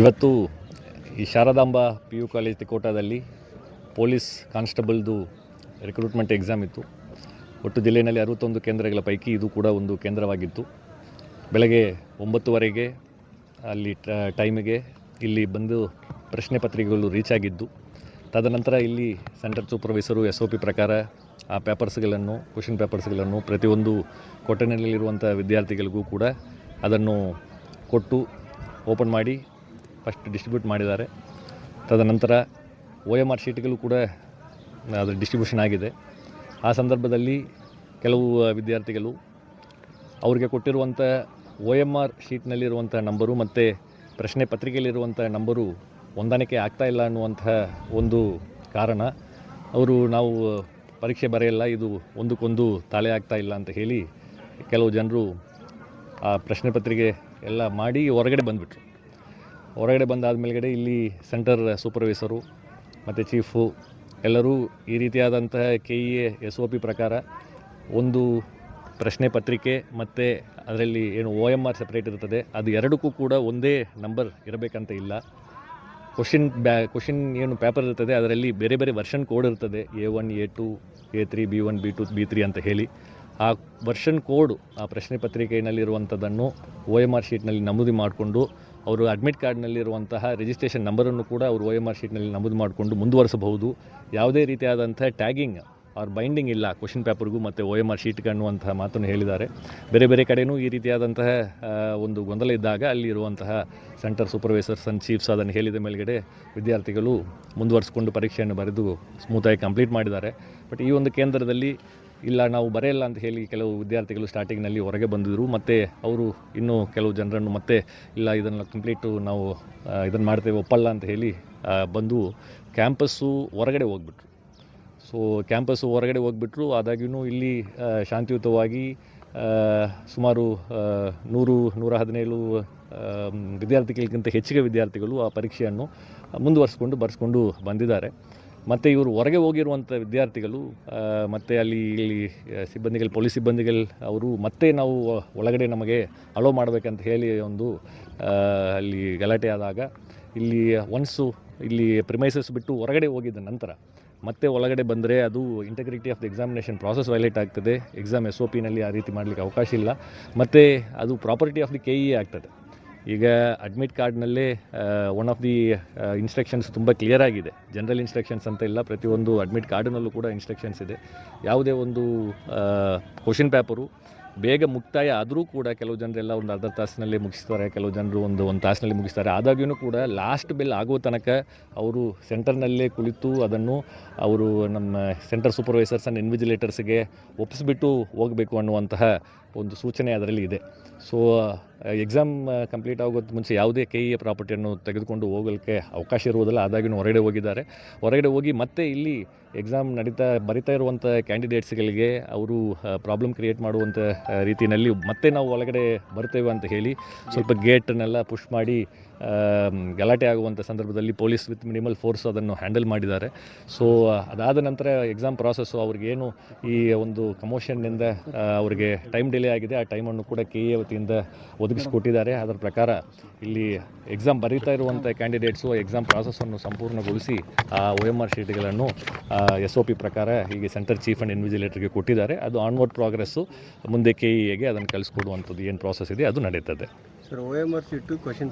ಇವತ್ತು ಈ Sharadamba P U college ತಿಕೋಟಾದಲ್ಲಿ ಪೊಲೀಸ್ ಕಾನ್ಸ್ಟೇಬಲ್ದು ರಿಕ್ರೂಟ್ಮೆಂಟ್ ಎಕ್ಸಾಮ್ ಇತ್ತು. ಒಟ್ಟು ಜಿಲ್ಲೆಯಲ್ಲಿ 61 ಕೇಂದ್ರಗಳ ಪೈಕಿ ಇದು ಕೂಡ ಒಂದು ಕೇಂದ್ರವಾಗಿತ್ತು. ಬೆಳಗ್ಗೆ 9:15 ಅಲ್ಲಿ ಟೈಮಿಗೆ ಇಲ್ಲಿ ಬಂದು ಪ್ರಶ್ನೆ ಪತ್ರಿಕೆಗಳು ರೀಚ್ ಆಗಿದ್ದು, ತದನಂತರ ಇಲ್ಲಿ ಸೆಂಟರ್ ಸೂಪರ್ವೈಸರು SOP ಪ್ರಕಾರ ಆ ಪೇಪರ್ಸ್ಗಳನ್ನು ಕ್ವೆಶ್ಚನ್ ಪೇಪರ್ಸ್ಗಳನ್ನು ಪ್ರತಿಯೊಂದು ಕೊಠಡಿನಲ್ಲಿರುವಂಥ ವಿದ್ಯಾರ್ಥಿಗಳಿಗೂ ಕೂಡ ಅದನ್ನು ಕೊಟ್ಟು ಓಪನ್ ಮಾಡಿ ಫಸ್ಟ್ ಡಿಸ್ಟ್ರಿಬ್ಯೂಟ್ ಮಾಡಿದ್ದಾರೆ. ತದನಂತರ OMR ಶೀಟ್ಗಳು ಕೂಡ ಅದರ ಡಿಸ್ಟ್ರಿಬ್ಯೂಷನ್ ಆಗಿದೆ. ಆ ಸಂದರ್ಭದಲ್ಲಿ ಕೆಲವು ವಿದ್ಯಾರ್ಥಿಗಳು ಅವರಿಗೆ ಕೊಟ್ಟಿರುವಂಥ OMR ಶೀಟ್ನಲ್ಲಿರುವಂಥ ನಂಬರು ಮತ್ತು ಪ್ರಶ್ನೆ ಪತ್ರಿಕೆಯಲ್ಲಿರುವಂಥ ನಂಬರು ಹೊಂದಾಣಿಕೆ ಆಗ್ತಾಯಿಲ್ಲ ಅನ್ನುವಂತಹ ಒಂದು ಕಾರಣ, ನಾವು ಪರೀಕ್ಷೆ ಬರೆಯಲ್ಲ, ಇದು ಒಂದಕ್ಕೊಂದು ತಾಳೆ ಆಗ್ತಾಯಿಲ್ಲ ಅಂತ ಹೇಳಿ ಕೆಲವು ಜನರು ಆ ಪ್ರಶ್ನೆ ಪತ್ರಿಕೆ ಎಲ್ಲ ಮಾಡಿ ಹೊರಗಡೆ ಬಂದುಬಿಟ್ರು. ಹೊರಗಡೆ ಬಂದಾದ ಮೇಲ್ಗಡೆ ಇಲ್ಲಿ ಸೆಂಟರ್ ಸೂಪರ್ವೈಸರು ಮತ್ತು ಚೀಫು ಎಲ್ಲರೂ ಈ ರೀತಿಯಾದಂತಹ KEA SOP ಪ್ರಕಾರ ಒಂದು ಪ್ರಶ್ನೆ ಪತ್ರಿಕೆ ಮತ್ತು ಅದರಲ್ಲಿ ಏನು OMR ಸಪ್ರೇಟ್ ಇರ್ತದೆ, ಅದು ಎರಡಕ್ಕೂ ಕೂಡ ಒಂದೇ ನಂಬರ್ ಇರಬೇಕಂತ ಇಲ್ಲ. ಕ್ವಶನ್ ಏನು ಪೇಪರ್ ಇರ್ತದೆ ಅದರಲ್ಲಿ ಬೇರೆ ಬೇರೆ ವರ್ಷನ್ ಕೋಡ್ ಇರ್ತದೆ, A1 A2 A3 B1 B2 B3 ಅಂತ ಹೇಳಿ. ಆ ವರ್ಷನ್ ಕೋಡ್ ಆ ಪ್ರಶ್ನೆ ಪತ್ರಿಕೆಯಲ್ಲಿರುವಂಥದ್ದನ್ನು OMR ಶೀಟ್ನಲ್ಲಿ ನಮೂದು ಮಾಡಿಕೊಂಡು ಅವರು ಅಡ್ಮಿಟ್ ಕಾರ್ಡ್ನಲ್ಲಿರುವಂತಹ ರಿಜಿಸ್ಟ್ರೇಷನ್ ನಂಬರನ್ನು ಕೂಡ ಅವರು OMR ಶೀಟ್ನಲ್ಲಿ ನಮೂದು ಮಾಡಿಕೊಂಡು ಮುಂದುವರಿಸಬಹುದು. ಯಾವುದೇ ರೀತಿಯಾದಂಥ ಟ್ಯಾಗಿಂಗ್ ಆರ್ ಬೈಂಡಿಂಗ್ ಇಲ್ಲ ಕ್ವಶನ್ ಪೇಪರ್ಗೂ ಮತ್ತು OMR ಶೀಟ್ಗೆ ಅನ್ನುವಂತಹ ಮಾತನ್ನು ಹೇಳಿದ್ದಾರೆ. ಬೇರೆ ಬೇರೆ ಕಡೆಯೂ ಈ ರೀತಿಯಾದಂತಹ ಒಂದು ಗೊಂದಲ ಇದ್ದಾಗ ಅಲ್ಲಿರುವಂತಹ ಸೆಂಟರ್ ಸೂಪರ್ವೈಸರ್ಸ್ ಆ್ಯಂಡ್ ಚೀಫ್ಸ್ ಅದನ್ನು ಹೇಳಿದ ಮೇಲ್ಗಡೆ ವಿದ್ಯಾರ್ಥಿಗಳು ಮುಂದುವರಿಸಿಕೊಂಡು ಪರೀಕ್ಷೆಯನ್ನು ಬರೆದು ಸ್ಮೂತಾಗಿ ಕಂಪ್ಲೀಟ್ ಮಾಡಿದ್ದಾರೆ. ಬಟ್ ಈ ಒಂದು ಕೇಂದ್ರದಲ್ಲಿ ಇಲ್ಲ, ನಾವು ಬರೆಯಲ್ಲ ಅಂತ ಹೇಳಿ ಕೆಲವು ವಿದ್ಯಾರ್ಥಿಗಳು ಸ್ಟಾರ್ಟಿಂಗ್ನಲ್ಲಿ ಹೊರಗೆ ಬಂದಿದ್ದರು. ಮತ್ತು ಅವರು ಇನ್ನೂ ಕೆಲವು ಜನರನ್ನು ಮತ್ತೆ ಇಲ್ಲ, ಇದನ್ನು ಕಂಪ್ಲೀಟು ನಾವು ಇದನ್ನು ಮಾಡ್ತೇವೆ, ಒಪ್ಪಲ್ಲ ಅಂತ ಹೇಳಿ ಬಂದು ಕ್ಯಾಂಪಸ್ಸು ಹೊರಗಡೆ ಹೋಗ್ಬಿಟ್ರು. ಸೊ ಕ್ಯಾಂಪಸ್ಸು ಹೊರಗಡೆ ಹೋಗ್ಬಿಟ್ರು. ಆದಾಗ್ಯೂ ಇಲ್ಲಿ ಶಾಂತಿಯುತವಾಗಿ ಸುಮಾರು 117 ವಿದ್ಯಾರ್ಥಿಗಳಿಗಿಂತ ಹೆಚ್ಚಿಗೆ ವಿದ್ಯಾರ್ಥಿಗಳು ಆ ಪರೀಕ್ಷೆಯನ್ನು ಬರೆಸ್ಕೊಂಡು ಬಂದಿದ್ದಾರೆ. ಮತ್ತು ಇವರು ಹೊರಗೆ ಹೋಗಿರುವಂಥ ವಿದ್ಯಾರ್ಥಿಗಳು ಮತ್ತು ಇಲ್ಲಿ ಪೊಲೀಸ್ ಸಿಬ್ಬಂದಿಗಳು ಅವರು ಮತ್ತೆ ನಾವು ಒಳಗಡೆ ನಮಗೆ ಅಲೋ ಮಾಡಬೇಕಂತ ಹೇಳಿ ಒಂದು ಅಲ್ಲಿ ಗಲಾಟೆ ಆದಾಗ ಇಲ್ಲಿ ಇಲ್ಲಿ ಪ್ರಿಮೈಸಸ್ ಬಿಟ್ಟು ಹೊರಗಡೆ ಹೋಗಿದ್ದ ನಂತರ ಮತ್ತೆ ಒಳಗಡೆ ಬಂದರೆ ಅದು integrity of the examination process violate ಆಗ್ತದೆ. ಎಕ್ಸಾಮ್ SOPನಲ್ಲಿ ಆ ರೀತಿ ಮಾಡಲಿಕ್ಕೆ ಅವಕಾಶ ಇಲ್ಲ. ಮತ್ತು ಅದು ಪ್ರಾಪರ್ಟಿ ಆಫ್ ದಿ KEA ಆಗ್ತದೆ. ಈಗ ಅಡ್ಮಿಟ್ ಕಾರ್ಡ್ನಲ್ಲೇ ಒನ್ ಆಫ್ ದಿ ಇನ್ಸ್ಟ್ರಕ್ಷನ್ಸ್ ತುಂಬ ಕ್ಲಿಯರ್ ಆಗಿದೆ. ಜನರಲ್ ಇನ್ಸ್ಟ್ರಕ್ಷನ್ಸ್ ಅಂತ ಇಲ್ಲ, ಪ್ರತಿಯೊಂದು ಅಡ್ಮಿಟ್ ಕಾರ್ಡ್ನಲ್ಲೂ ಕೂಡ ಇನ್ಸ್ಟ್ರಕ್ಷನ್ಸ್ ಇದೆ. ಯಾವುದೇ ಒಂದು ಕ್ವಶನ್ ಪೇಪರು ಬೇಗ ಮುಕ್ತಾಯ ಆದರೂ ಕೂಡ ಕೆಲವು ಜನರೆಲ್ಲ ಒಂದು ಅರ್ಧ ತಾಸಿನಲ್ಲಿ ಮುಗಿಸ್ತಾರೆ, ಕೆಲವು ಜನರು ಒಂದು ತಾಸಿನಲ್ಲಿ ಮುಗಿಸ್ತಾರೆ. ಆದಾಗ್ಯೂ ಕೂಡ ಲಾಸ್ಟ್ ಬೆಲ್ ಆಗೋ ತನಕ ಅವರು ಸೆಂಟರ್ನಲ್ಲೇ ಕುಳಿತು ಅದನ್ನು ಅವರು ನಮ್ಮ ಸೆಂಟರ್ ಸೂಪರ್ವೈಸರ್ಸ್ ಆ್ಯಂಡ್ ಇನ್ವಿಜಿಲೇಟರ್ಸ್ಗೆ ಒಪ್ಪಿಸ್ಬಿಟ್ಟು ಹೋಗಬೇಕು ಅನ್ನುವಂತಹ ಒಂದು ಸೂಚನೆ ಅದರಲ್ಲಿ ಇದೆ. ಸೊ ಎಕ್ಸಾಮ್ ಕಂಪ್ಲೀಟ್ ಆಗೋದು ಮುಂಚೆ ಯಾವುದೇ KEA ಪ್ರಾಪರ್ಟಿಯನ್ನು ತೆಗೆದುಕೊಂಡು ಹೋಗಲಿಕ್ಕೆ ಅವಕಾಶ ಇರುವುದಿಲ್ಲ. ಆದಾಗ್ಯೂ ಹೊರಗಡೆ ಹೋಗಿದ್ದಾರೆ. ಹೊರಗಡೆ ಹೋಗಿ ಮತ್ತೆ ಇಲ್ಲಿ ಎಕ್ಸಾಮ್ ಬರಿತಾ ಇರುವಂಥ ಕ್ಯಾಂಡಿಡೇಟ್ಸ್ಗಳಿಗೆ ಅವರು ಪ್ರಾಬ್ಲಮ್ ಕ್ರಿಯೇಟ್ ಮಾಡುವಂಥ ರೀತಿಯಲ್ಲಿ ಮತ್ತೆ ನಾವು ಒಳಗಡೆ ಬರ್ತೇವೆ ಅಂತ ಹೇಳಿ ಸ್ವಲ್ಪ ಗೇಟನ್ನೆಲ್ಲ ಪುಷ್ ಮಾಡಿ ಗಲಾಟೆ ಆಗುವಂಥ ಸಂದರ್ಭದಲ್ಲಿ ಪೊಲೀಸ್ ವಿತ್ ಮಿನಿಮಲ್ ಫೋರ್ಸ್ ಅದನ್ನು ಹ್ಯಾಂಡಲ್ ಮಾಡಿದ್ದಾರೆ. ಸೊ ಅದಾದ ನಂತರ ಎಕ್ಸಾಮ್ ಪ್ರಾಸೆಸ್ಸು ಅವ್ರಿಗೇನು ಈ ಒಂದು ಕಮೋಷನ್ನಿಂದ ಅವರಿಗೆ ಟೈಮ್ ಡಿಲೇ ಆಗಿದೆ, ಆ ಟೈಮನ್ನು ಕೂಡ KEA ವತಿಯಿಂದ ಒದಗಿಸಿಕೊಟ್ಟಿದ್ದಾರೆ. ಅದರ ಪ್ರಕಾರ ಇಲ್ಲಿ ಎಕ್ಸಾಮ್ ಬರೀತಾ ಇರುವಂಥ ಕ್ಯಾಂಡಿಡೇಟ್ಸು ಎಕ್ಸಾಮ್ ಪ್ರಾಸೆಸ್ಸನ್ನು ಸಂಪೂರ್ಣಗೊಳಿಸಿ ಆ OMR ಶೀಟ್ಗಳನ್ನು SOP ಪ್ರಕಾರ ಹೀಗೆ ಸೆಂಟರ್ ಚೀಫ್ ಆ್ಯಂಡ್ ಇನ್ವಿಜಿಲೇಟರ್ಗೆ ಕೊಟ್ಟಿದ್ದಾರೆ. ಅದು ಆನ್ವರ್ಡ್ ಪ್ರೋಗ್ರೆಸ್ಸು ಮುಂದೆ KEAಗೆ ಅದನ್ನು ಕಳಿಸ್ಕೊಡುವಂಥದ್ದು ಏನು ಪ್ರಾಸೆಸ್ ಇದೆ ಅದು ನಡೀತದೆ. Sir, OMR sheet question